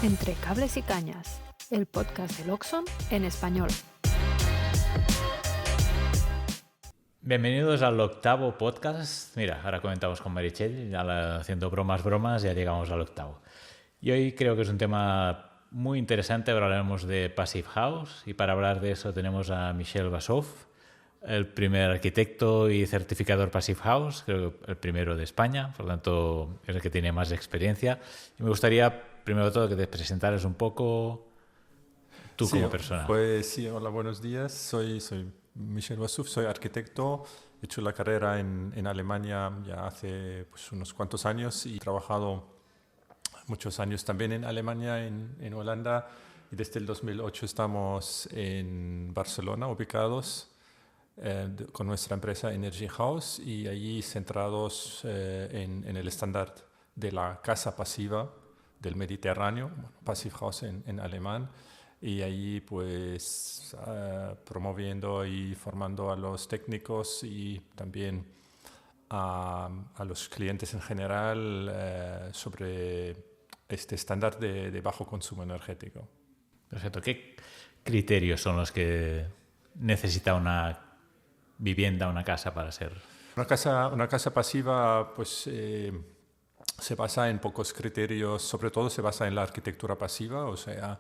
Entre cables y cañas, el podcast del Oxon en español. Bienvenidos al 8º podcast. Mira, ahora comentamos con Meritxell, ya haciendo bromas, ya llegamos al 8º. Y hoy creo que es un tema muy interesante, hablaremos de Passive House y para hablar de eso tenemos a Michel Bassouf, el primer arquitecto y certificador Passive House, creo que el primero de España, por lo tanto es el que tiene más experiencia. Y me gustaría, primero de todo, que te presentaras un poco tú como persona. Pues sí, hola, buenos días. Soy Michel Bassouf, soy arquitecto. He hecho la carrera en Alemania ya hace unos cuantos años y he trabajado muchos años también en Alemania, en Holanda. Y desde el 2008 estamos en Barcelona ubicados con nuestra empresa Energy House y allí centrados en el estándar de la casa pasiva del Mediterráneo, Passive House en alemán. Y allí pues promoviendo y formando a los técnicos y también a los clientes en general sobre este estándar de bajo consumo energético. Perfecto. ¿Qué criterios son los que necesita una vivienda, una casa para ser? Una casa pasiva pues se basa en pocos criterios, sobre todo se basa en la arquitectura pasiva, o sea,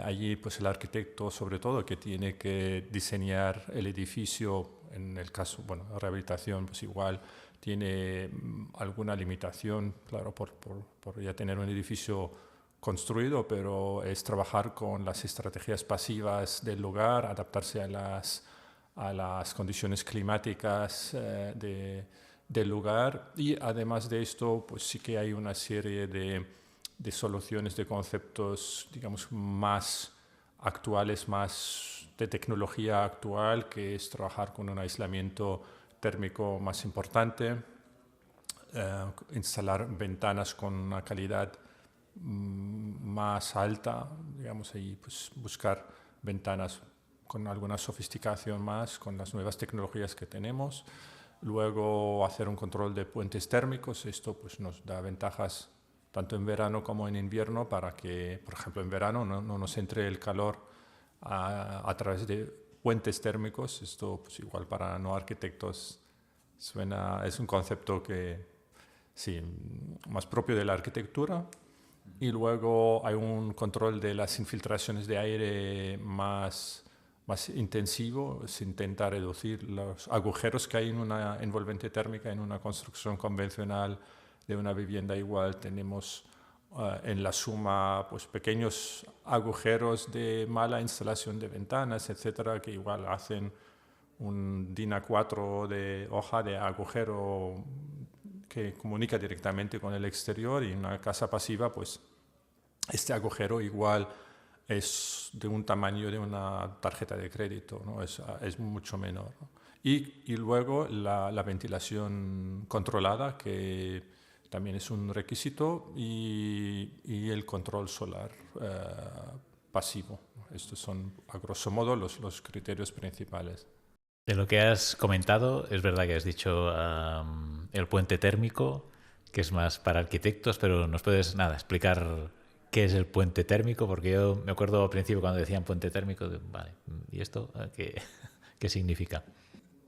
allí pues el arquitecto sobre todo que tiene que diseñar el edificio, en el caso, bueno, la rehabilitación pues igual tiene alguna limitación, claro, por ya tener un edificio construido, pero es trabajar con las estrategias pasivas del lugar, adaptarse a las condiciones climáticas del lugar y además de esto pues sí que hay una serie de soluciones, de conceptos digamos más actuales, más de tecnología actual, que es trabajar con un aislamiento térmico más importante, instalar ventanas con una calidad más alta, digamos, ahí pues buscar ventanas con alguna sofisticación más, con las nuevas tecnologías que tenemos. Luego hacer un control de puentes térmicos, esto pues nos da ventajas tanto en verano como en invierno para que, por ejemplo, en verano no nos entre el calor a través de puentes térmicos. Esto pues igual para no arquitectos es un concepto que sí, más propio de la arquitectura. Y luego hay un control de las infiltraciones de aire más intensivo. Se intenta reducir los agujeros que hay en una envolvente térmica en una construcción convencional de una vivienda. Igual tenemos en la suma pues pequeños agujeros de mala instalación de ventanas, etcétera, que igual hacen un DIN A4 de hoja de agujero que comunica directamente con el exterior, y en una casa pasiva pues este agujero igual es de un tamaño de una tarjeta de crédito, ¿no? Es mucho menor, ¿no? Y luego la ventilación controlada, que también es un requisito, y el control solar pasivo. Estos son, a grosso modo, los criterios principales. De lo que has comentado, es verdad que has dicho el puente térmico, que es más para arquitectos, pero ¿nos puedes explicar qué es el puente térmico? Porque yo me acuerdo al principio cuando decían puente térmico, vale, ¿y esto qué significa?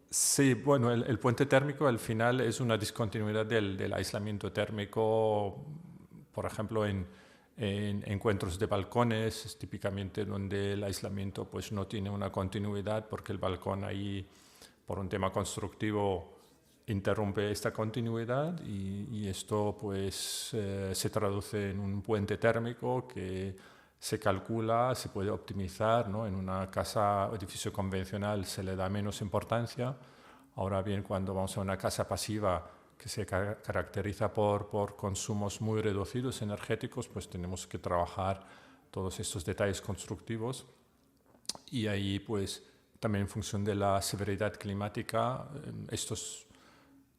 Sí, bueno, el puente térmico al final es una discontinuidad del aislamiento térmico, por ejemplo, en encuentros de balcones, típicamente donde el aislamiento pues no tiene una continuidad porque el balcón ahí, por un tema constructivo, interrumpe esta continuidad, y esto pues se traduce en un puente térmico que se calcula, se puede optimizar, ¿no? En una casa o edificio convencional se le da menos importancia. Ahora bien, cuando vamos a una casa pasiva que se caracteriza por consumos muy reducidos energéticos, pues tenemos que trabajar todos estos detalles constructivos, y ahí pues también en función de la severidad climática, estos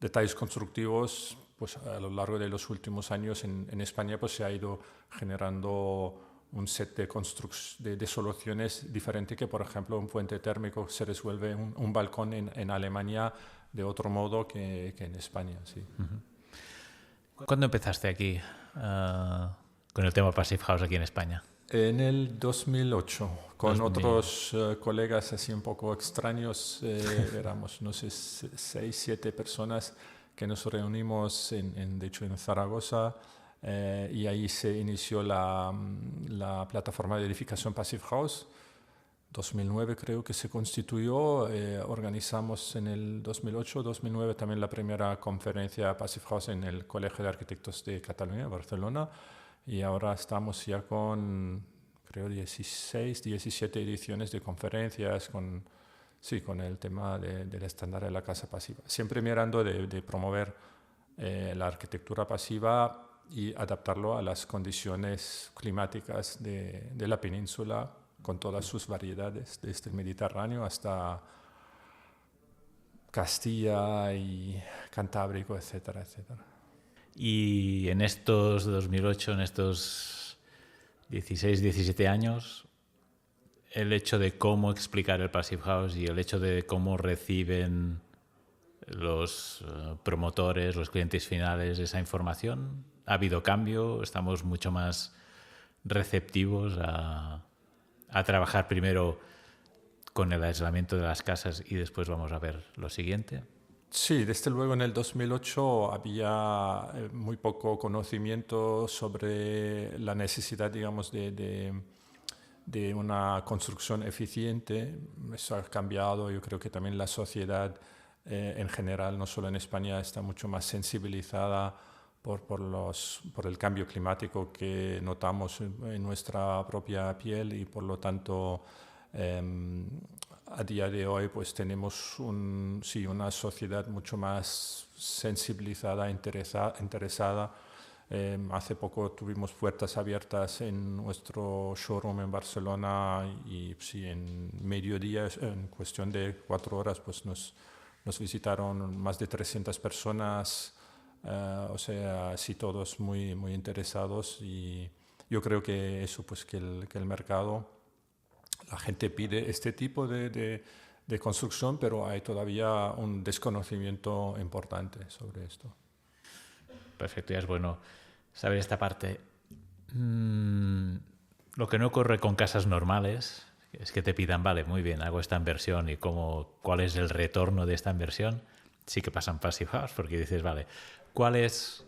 detalles constructivos pues a lo largo de los últimos años en España pues se ha ido generando un set de soluciones diferente, que por ejemplo un puente térmico se resuelve un balcón en Alemania de otro modo que en España. Sí. ¿Cuándo empezaste aquí con el tema Passive House aquí en España? En el 2008, con otros colegas así un poco extraños, éramos, no sé, 6, 7 personas que nos reunimos de hecho en Zaragoza, y ahí se inició la plataforma de edificación Passive House. 2009 creo que se constituyó, organizamos en el 2008-2009 también la primera conferencia Passive House en el Colegio de Arquitectos de Cataluña, Barcelona, y ahora estamos ya con, creo, 16, 17 ediciones de conferencias con el tema del estándar de la casa pasiva. Siempre mirando de promover la arquitectura pasiva y adaptarlo a las condiciones climáticas de la península, con todas sus variedades, desde el Mediterráneo hasta Castilla y Cantábrico, etcétera, etcétera. Y en estos 2008, en estos 16, 17 años, el hecho de cómo explicar el Passive House y el hecho de cómo reciben los promotores, los clientes finales esa información, ¿ha habido cambio? ¿Estamos mucho más receptivos a trabajar primero con el aislamiento de las casas y después vamos a ver lo siguiente? Sí, desde luego en el 2008 había muy poco conocimiento sobre la necesidad, digamos, de una construcción eficiente. Eso ha cambiado. Yo creo que también la sociedad en general, no solo en España, está mucho más sensibilizada por el cambio climático que notamos en nuestra propia piel, y por lo tanto a día de hoy pues tenemos una sociedad mucho más sensibilizada, interesada. Hace poco tuvimos puertas abiertas en nuestro showroom en Barcelona, y sí, en mediodía, en cuestión de 4 horas, pues nos visitaron más de 300 personas. O sea, sí, todos muy, muy interesados, y yo creo que eso, pues que el mercado, la gente pide este tipo de construcción, pero hay todavía un desconocimiento importante sobre esto. Perfecto, ya es bueno saber esta parte. Lo que no ocurre con casas normales es que te pidan, vale, muy bien, hago esta inversión y cuál es el retorno de esta inversión. Sí que pasa en Passive House, porque dices, vale, ¿cuál es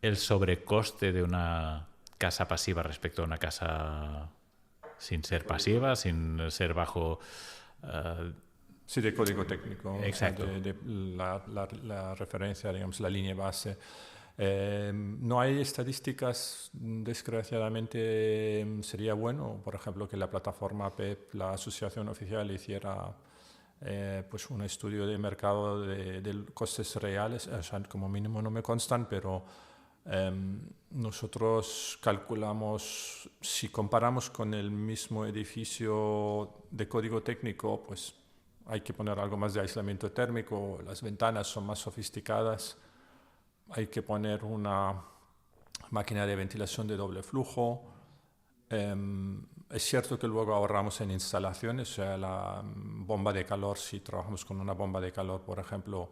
el sobrecoste de una casa pasiva respecto a una casa sin ser pasiva, sin ser bajo... Sí, de código técnico. Exacto. O sea, de la referencia, digamos, la línea base. No hay estadísticas, desgraciadamente. Sería bueno, por ejemplo, que la plataforma PEP, la asociación oficial, hiciera pues un estudio de mercado de costes reales. O sea, como mínimo no me constan, pero nosotros calculamos, si comparamos con el mismo edificio de código técnico, pues hay que poner algo más de aislamiento térmico, las ventanas son más sofisticadas, hay que poner una máquina de ventilación de doble flujo. Es cierto que luego ahorramos en instalaciones, o sea, la bomba de calor, si trabajamos con una bomba de calor, por ejemplo,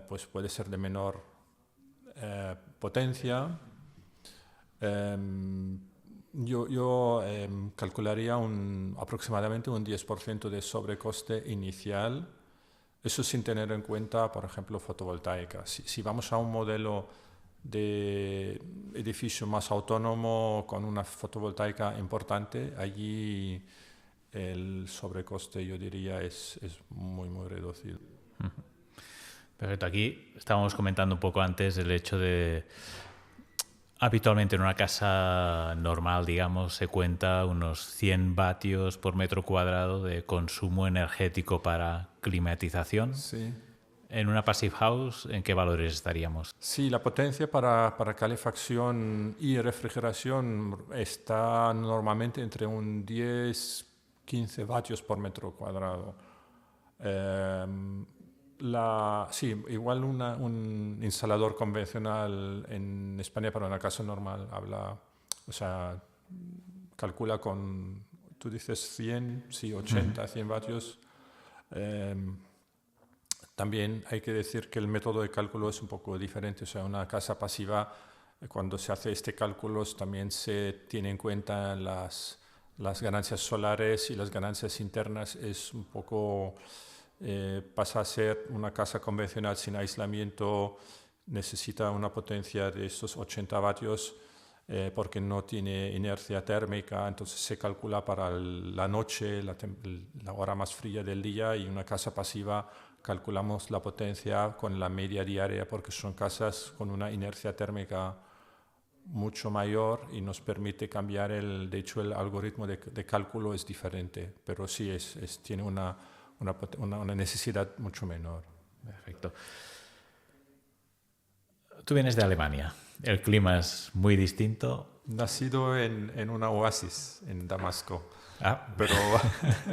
pues puede ser de menor potencia. Yo calcularía aproximadamente un 10% de sobrecoste inicial. Eso sin tener en cuenta, por ejemplo, fotovoltaica. Si vamos a un modelo de edificio más autónomo con una fotovoltaica importante, allí el sobrecoste, yo diría, es muy, muy reducido. Perfecto. Aquí estábamos comentando un poco antes el hecho de... Habitualmente en una casa normal, digamos, se cuenta unos 100 vatios por metro cuadrado de consumo energético para climatización. Sí. En una Passive House, ¿en qué valores estaríamos? Sí, la potencia para calefacción y refrigeración está normalmente entre un 10-15 vatios por metro cuadrado. Sí, igual un instalador convencional en España para una casa normal calcula con, tú dices 100, sí, 80, 100 vatios. También hay que decir que el método de cálculo es un poco diferente. O sea, una casa pasiva Cuando se hace este cálculo también se tiene en cuenta las ganancias solares y las ganancias internas. Es un poco, pasa a ser una casa convencional sin aislamiento, necesita una potencia de estos 80 vatios porque no tiene inercia térmica, entonces se calcula para la noche, la hora más fría del día, y una casa pasiva calculamos la potencia con la media diaria porque son casas con una inercia térmica mucho mayor y nos permite cambiar de hecho el algoritmo de cálculo es diferente, pero sí tiene una necesidad mucho menor. Perfecto. Tú vienes de Alemania, el clima es muy distinto. Nacido en una oasis en Damasco, pero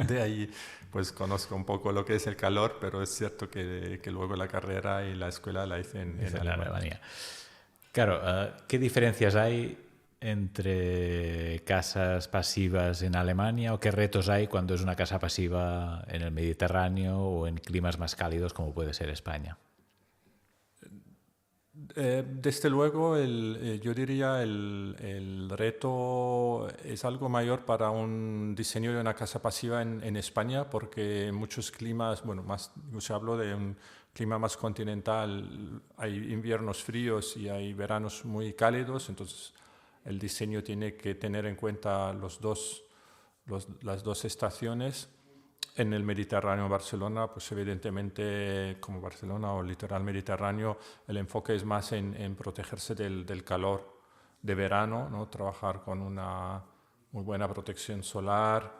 de ahí pues conozco un poco lo que es el calor, pero es cierto que luego la carrera y la escuela la hice en Alemania. Claro, ¿qué diferencias hay entre casas pasivas en Alemania o qué retos hay cuando es una casa pasiva en el Mediterráneo o en climas más cálidos como puede ser España? Desde luego, yo diría el reto es algo mayor para un diseño de una casa pasiva en España, porque en muchos climas, bueno, yo se hablo de un clima más continental, hay inviernos fríos y hay veranos muy cálidos, entonces el diseño tiene que tener en cuenta las dos estaciones. En el Mediterráneo, Barcelona, pues evidentemente, como Barcelona o litoral mediterráneo, el enfoque es más en protegerse del calor de verano, ¿no? Trabajar con una muy buena protección solar,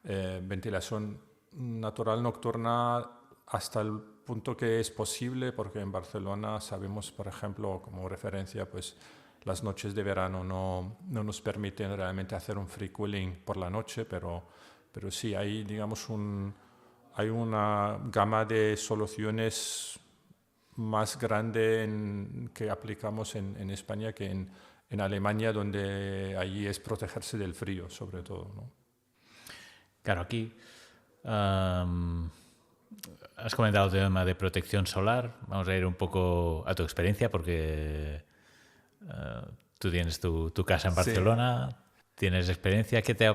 ventilación natural nocturna hasta el punto que es posible, porque en Barcelona sabemos, por ejemplo, como referencia, pues las noches de verano no nos permiten realmente hacer un free cooling por la noche, pero sí, hay, digamos, hay una gama de soluciones más grande que aplicamos en España que en Alemania, donde allí es protegerse del frío, sobre todo, ¿no? Claro, aquí has comentado el tema de protección solar. Vamos a ir un poco a tu experiencia porque tú tienes tu casa en Barcelona, sí. Tienes experiencia. ¿Qué te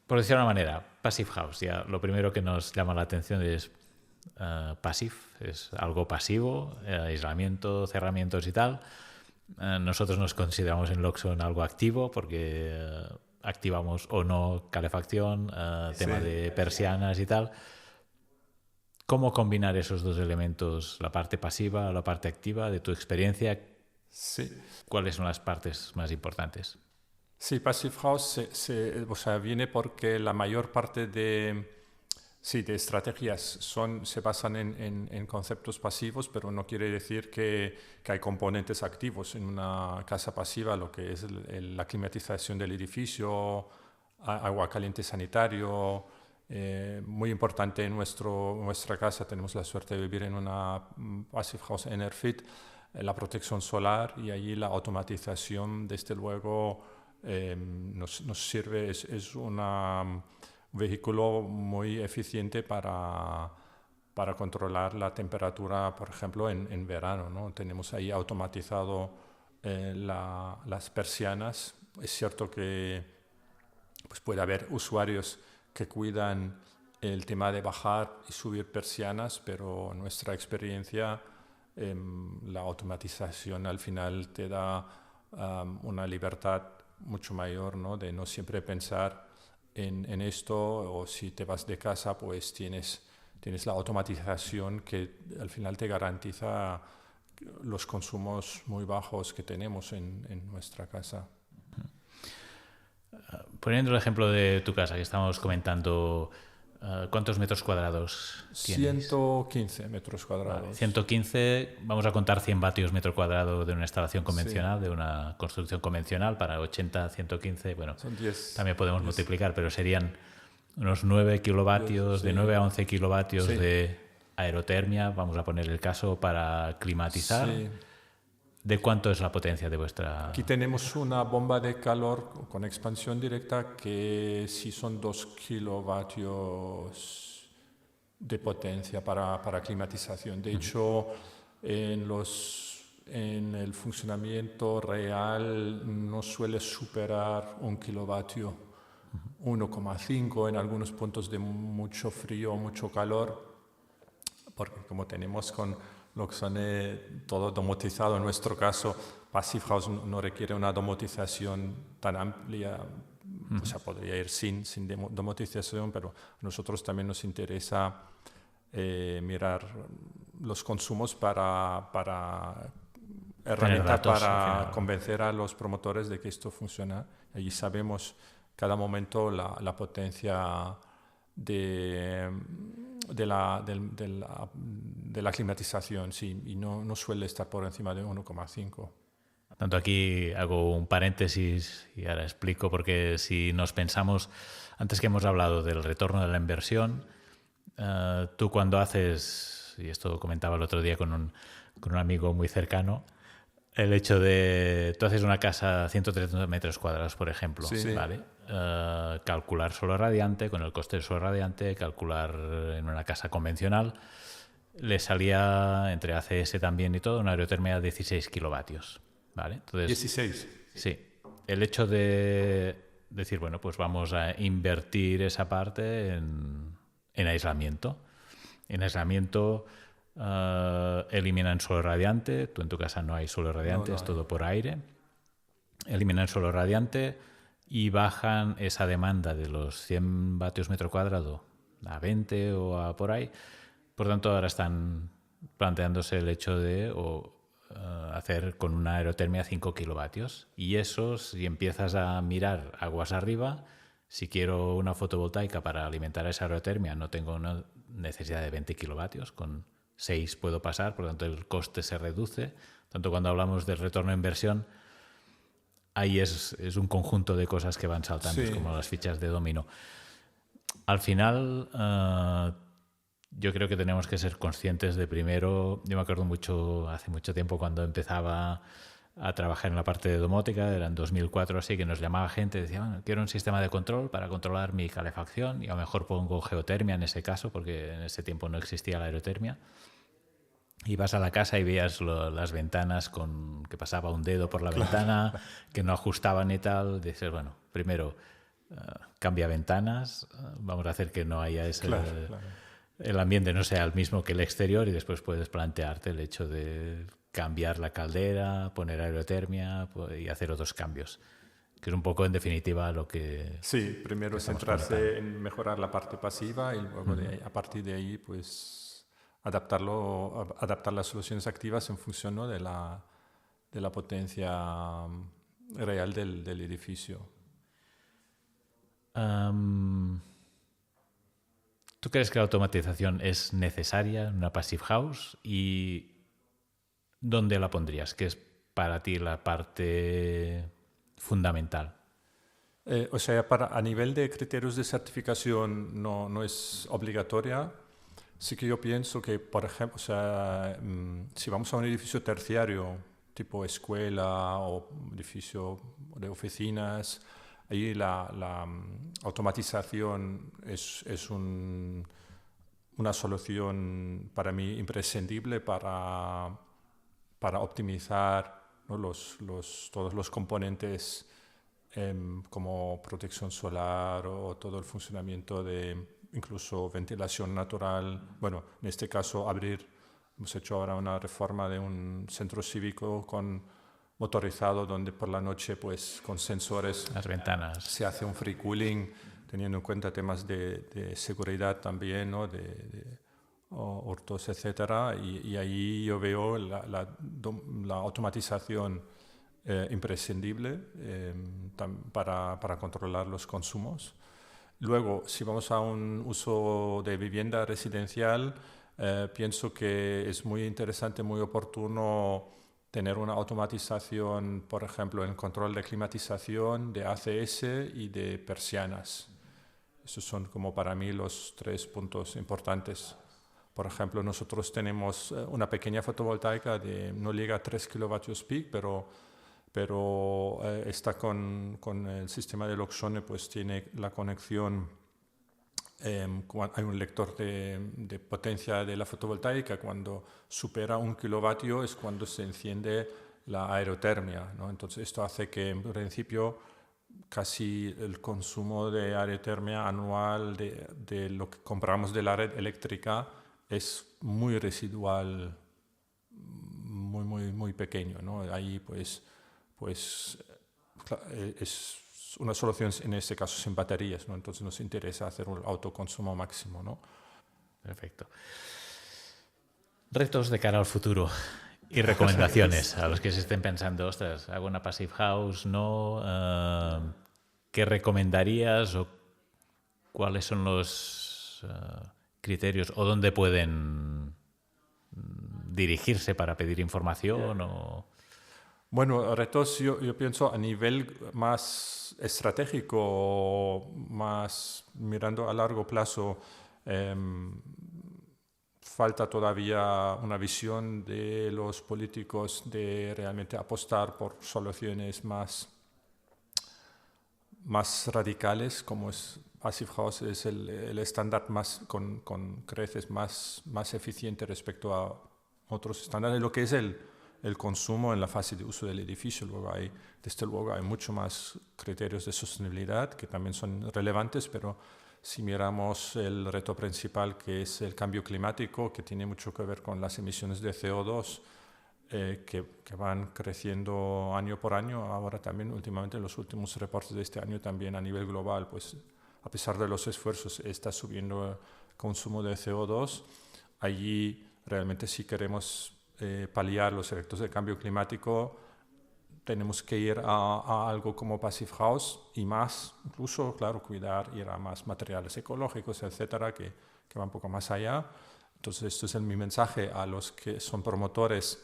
Por decirlo de una manera, Passive House, ya lo primero que nos llama la atención es passive, es algo pasivo, aislamiento, cerramientos y tal. Nosotros nos consideramos en Loxon algo activo porque activamos o no calefacción, tema de persianas y tal. ¿Cómo combinar esos dos elementos, la parte pasiva, la parte activa, de tu experiencia? Sí. ¿Cuáles son las partes más importantes? Sí, Passive House viene porque la mayor parte de estrategias se basan en conceptos pasivos, pero no quiere decir que hay componentes activos en una casa pasiva, lo que es la climatización del edificio, agua caliente sanitario. Muy importante en nuestra casa, tenemos la suerte de vivir en una Passive House Enerfit, la protección solar y allí la automatización, desde luego, nos sirve, es un vehículo muy eficiente para controlar la temperatura, por ejemplo, en verano, ¿no? Tenemos ahí automatizado las persianas. Es cierto que pues puede haber usuarios que cuidan el tema de bajar y subir persianas, pero en nuestra experiencia la automatización al final te da una libertad mucho mayor, ¿no? De no siempre pensar en esto, o si te vas de casa pues tienes la automatización que al final te garantiza los consumos muy bajos que tenemos en nuestra casa. Poniendo el ejemplo de tu casa que estamos comentando, ¿cuántos metros cuadrados tienes? 115 metros cuadrados. Vale, 115, vamos a contar 100 vatios metro cuadrado de una instalación convencional, sí. De una construcción convencional, para 80, 115, bueno, son 10, también podemos 10. Multiplicar, pero serían unos 9 kilovatios, 10, sí. De 9 a 11 kilovatios, sí. De aerotermia, vamos a poner el caso, para climatizar. Sí. ¿De cuánto es la potencia de vuestra...? Aquí tenemos una bomba de calor con expansión directa que sí son 2 kilovatios de potencia para climatización. De hecho, en en el funcionamiento real no suele superar 1 kilovatio, 1,5 en algunos puntos de mucho frío o mucho calor, porque como tenemos con Loxone todo domotizado, en nuestro caso Passive House no requiere una domotización tan amplia, o sea, podría ir sin domotización, pero a nosotros también nos interesa mirar los consumos para herramienta para convencer a los promotores de que esto funciona. Allí sabemos cada momento la potencia de la climatización, sí, y no suele estar por encima de 1,5. Tanto aquí hago un paréntesis y ahora explico, porque si nos pensamos, antes que hemos hablado del retorno de la inversión, tú cuando haces, y esto comentaba el otro día con un amigo muy cercano, el hecho de, tú haces una casa a 130 metros cuadrados, por ejemplo, sí. ¿vale? Calcular suelo radiante, con el coste del suelo radiante, calcular en una casa convencional, le salía entre ACS también y todo una aerotermia de 16 kilovatios, ¿vale? Entonces, 16. Sí. El hecho de decir, bueno, pues vamos a invertir esa parte en aislamiento. En aislamiento eliminan suelo radiante. Tú en tu casa no hay suelo radiante, es todo por aire. Eliminan suelo radiante y bajan esa demanda de los 100 vatios metro cuadrado a 20 o a por ahí. Por tanto, ahora están planteándose el hecho de hacer con una aerotermia 5 kilovatios. Y eso, si empiezas a mirar aguas arriba, si quiero una fotovoltaica para alimentar esa aerotermia, no tengo una necesidad de 20 kilovatios, con 6 puedo pasar, por lo tanto el coste se reduce. Tanto cuando hablamos del retorno de inversión, ahí es un conjunto de cosas que van saltando, es como las fichas de dominó. Al final, yo creo que tenemos que ser conscientes de primero, yo me acuerdo mucho, hace mucho tiempo cuando empezaba a trabajar en la parte de domótica, era en 2004 así, que nos llamaba gente y decía, bueno, quiero un sistema de control para controlar mi calefacción y a lo mejor pongo geotermia en ese caso, porque en ese tiempo no existía la aerotermia. Y vas a la casa y veías las ventanas con que pasaba un dedo por la ventana, que no ajustaban y tal. Dices, bueno, primero cambia ventanas, vamos a hacer que no haya ese... el ambiente no sea el mismo que el exterior, y después puedes plantearte el hecho de cambiar la caldera, poner aerotermia y hacer otros cambios, que es un poco en definitiva lo que... Sí, primero centrarse en mejorar la parte pasiva y luego a partir de ahí pues adaptar las soluciones activas en función, ¿no?, de la potencia real del edificio. ¿Tú crees que la automatización es necesaria en una Passive House? ¿Y dónde la pondrías? ¿Qué es para ti la parte fundamental? O sea, a nivel de criterios de certificación no es obligatoria. Sí que yo pienso que, por ejemplo, o sea, si vamos a un edificio terciario, tipo escuela o edificio de oficinas, ahí la automatización es una solución para mí imprescindible para optimizar, ¿no?, todos los componentes como protección solar o todo el funcionamiento de incluso ventilación natural. Bueno, en este caso hemos hecho ahora una reforma de un centro cívico motorizado donde por la noche pues con sensores las ventanas se hace un free cooling, teniendo en cuenta temas de seguridad también, ¿no?, de hurtos, etcétera, y ahí yo veo la automatización imprescindible para controlar los consumos. Luego, si vamos a un uso de vivienda residencial, pienso que es muy interesante, muy oportuno tener una automatización, por ejemplo, en control de climatización, de ACS y de persianas. Esos son como para mí los 3 puntos importantes. Por ejemplo, nosotros tenemos una pequeña fotovoltaica no llega a 3 kilovatios peak, pero está con el sistema de Loxone, pues tiene la conexión Hay un lector de potencia de la fotovoltaica. Cuando supera 1 kilovatio es cuando se enciende la aerotermia, ¿no? Entonces esto hace que en principio casi el consumo de aerotermia anual de lo que compramos de la red eléctrica es muy residual, muy pequeño, ¿no? Ahí pues es una solución en este caso sin baterías, ¿no? Entonces nos interesa hacer un autoconsumo máximo, ¿no? Perfecto. Retos de cara al futuro y recomendaciones a los que se estén pensando, ostras, hago una Passive House, ¿no? ¿Qué recomendarías o cuáles son los criterios o dónde pueden dirigirse para pedir información? O... Bueno, retos yo pienso a nivel más estratégico, más mirando a largo plazo. Falta todavía una visión de los políticos de realmente apostar por soluciones más radicales, como es Passive House, es el estándar más con creces más eficiente respecto a otros estándares, lo que es el consumo en la fase de uso del edificio. Desde luego hay mucho más criterios de sostenibilidad que también son relevantes, pero si miramos el reto principal, que es el cambio climático, que tiene mucho que ver con las emisiones de CO2, que van creciendo año por año. Ahora también, últimamente, en los últimos reportes de este año, también a nivel global, pues a pesar de los esfuerzos, está subiendo el consumo de CO2. Allí, realmente, si queremos paliar los efectos del cambio climático, tenemos que ir a algo como Passive House y más, incluso, claro, ir a más materiales ecológicos, etcétera, que va un poco más allá. Entonces, esto es mi mensaje a los que son promotores,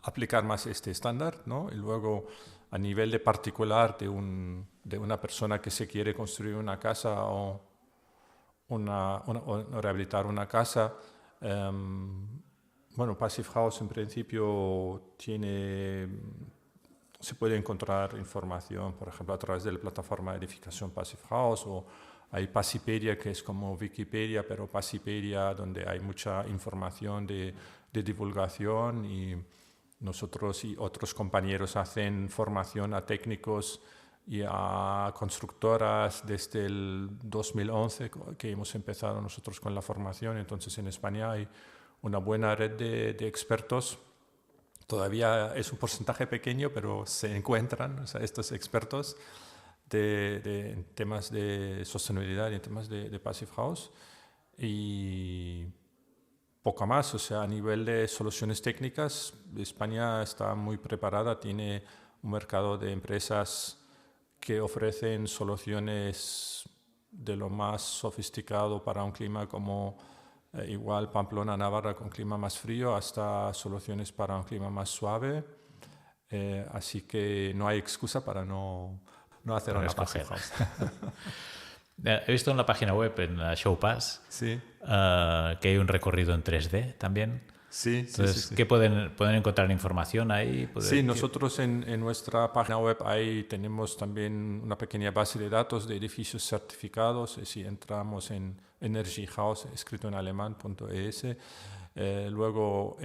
aplicar más este estándar, ¿no? Y luego, a nivel de particular de una persona que se quiere construir una casa o rehabilitar una casa, bueno, Passive House en principio se puede encontrar información, por ejemplo, a través de la plataforma de edificación Passive House, o hay Passipedia, que es como Wikipedia, pero Passipedia, donde hay mucha información de divulgación, y nosotros y otros compañeros hacen formación a técnicos y a constructoras desde el 2011, que hemos empezado nosotros con la formación. Entonces en España hay una buena red de expertos. Todavía es un porcentaje pequeño, pero se encuentran, o sea, estos expertos en temas de sostenibilidad y en temas de Passive House. Y poco más, o sea, a nivel de soluciones técnicas, España está muy preparada, tiene un mercado de empresas que ofrecen soluciones de lo más sofisticado para un clima como igual Pamplona, Navarra, con clima más frío, hasta soluciones para un clima más suave. Así que no hay excusa para no hacer una Passive House. He visto en la página web, en la Showpass, sí, que hay un recorrido en 3D también. Sí, entonces, sí. ¿qué pueden encontrar información ahí? Sí, nosotros en nuestra página web ahí tenemos también una pequeña base de datos de edificios certificados. Si entramos en Energy House, escrito en alemán.es, luego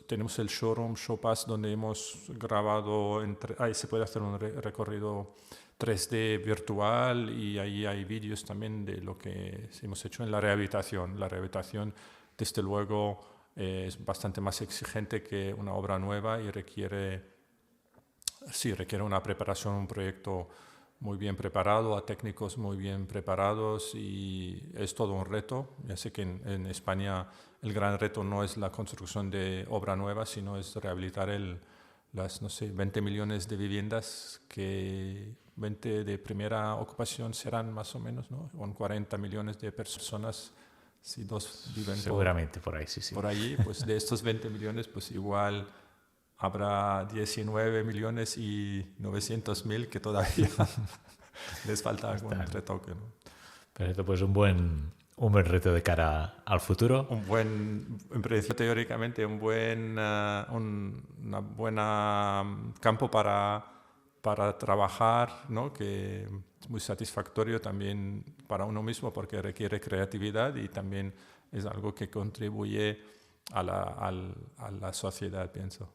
tenemos el showroom Showpass, donde hemos grabado, ahí se puede hacer un recorrido 3D virtual, y ahí hay vídeos también de lo que hemos hecho en la rehabilitación. La rehabilitación, desde luego, es bastante más exigente que una obra nueva y requiere una preparación, un proyecto muy bien preparado, a técnicos muy bien preparados, y es todo un reto. Ya sé que en España el gran reto no es la construcción de obra nueva, sino es rehabilitar las 20 millones de viviendas, que 20 de primera ocupación serán más o menos, ¿no? Con 40 millones de personas. Si dos viven seguramente por ahí, sí. Por allí, pues de estos 20 millones, pues igual habrá 19 millones y 900.000 que todavía les falta algún retoque, ¿no? Perfecto, pues un buen reto de cara al futuro. En principio, teóricamente, una buena campo para para trabajar, ¿no? Que es muy satisfactorio también para uno mismo porque requiere creatividad y también es algo que contribuye a la sociedad, pienso.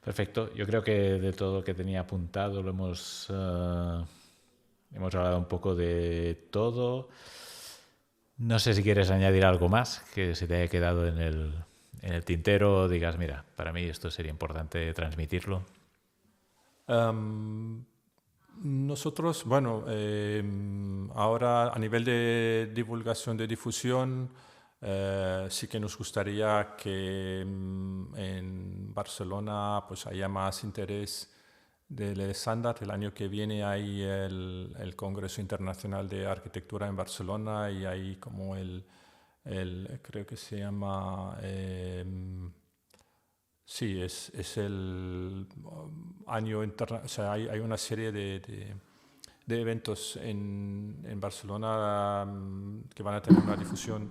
Perfecto. Yo creo que de todo lo que tenía apuntado lo hemos hablado un poco de todo. No sé si quieres añadir algo más que se te haya quedado en el tintero, digas, mira, para mí esto sería importante transmitirlo. Nosotros, bueno, ahora a nivel de divulgación, de difusión, sí que nos gustaría que en Barcelona pues haya más interés del estándar. El año que viene hay el Congreso Internacional de Arquitectura en Barcelona y hay como creo que se llama, sí, es el año internacional, o sea, hay una serie de eventos en Barcelona que van a tener una difusión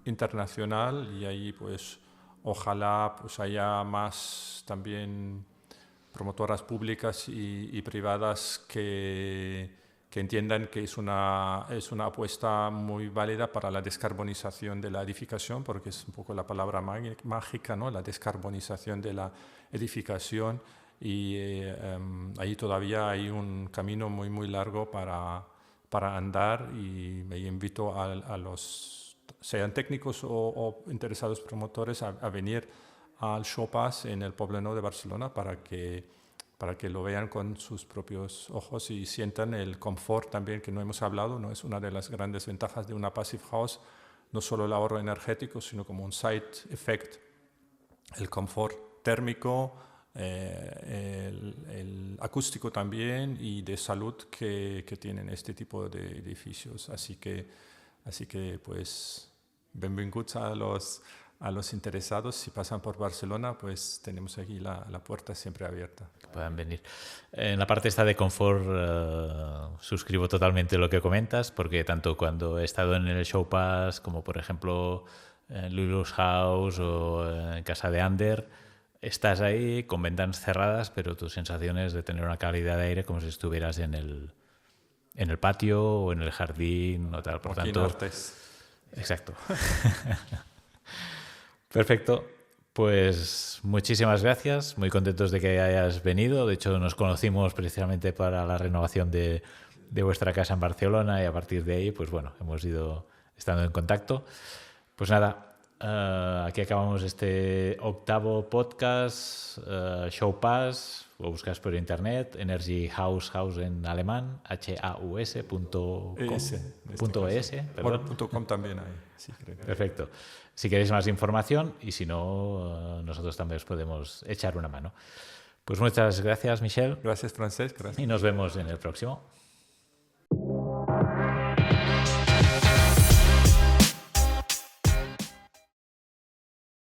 internacional y ahí pues ojalá pues haya más también promotoras públicas y privadas que entiendan que es una apuesta muy válida para la descarbonización de la edificación, porque es un poco la palabra mágica, ¿no? La descarbonización de la edificación y ahí todavía hay un camino muy, muy largo para andar y me invito a los, sean técnicos o interesados promotores, a venir al Showpass en el Poblenou de Barcelona para que lo vean con sus propios ojos y sientan el confort también que no hemos hablado, no es una de las grandes ventajas de una Passive House, no solo el ahorro energético, sino como un side effect, el confort térmico, el acústico también y de salud que tienen este tipo de edificios. Así que pues, benvinguts a los interesados, si pasan por Barcelona, pues tenemos aquí la puerta siempre abierta. Que puedan venir. En la parte esta de confort suscribo totalmente lo que comentas, porque tanto cuando he estado en el Showpass como por ejemplo en Lulu's House o en casa de Ander, estás ahí con ventanas cerradas, pero tu sensación es de tener una calidad de aire como si estuvieras en el patio o en el jardín o tal. Por aquí tanto, en Artes. Exacto. Perfecto. Pues muchísimas gracias. Muy contentos de que hayas venido. De hecho, nos conocimos precisamente para la renovación de vuestra casa en Barcelona y a partir de ahí, pues bueno, hemos ido estando en contacto. Pues nada, aquí acabamos este 8º podcast, Showpass. Lo buscas por internet, Energy House en alemán, haus.com, .com también hay. Sí, creo. Perfecto. Si queréis más información y si no, nosotros también os podemos echar una mano. Pues muchas gracias, Michel. Gracias, Francesc. Gracias. Y nos vemos en el próximo.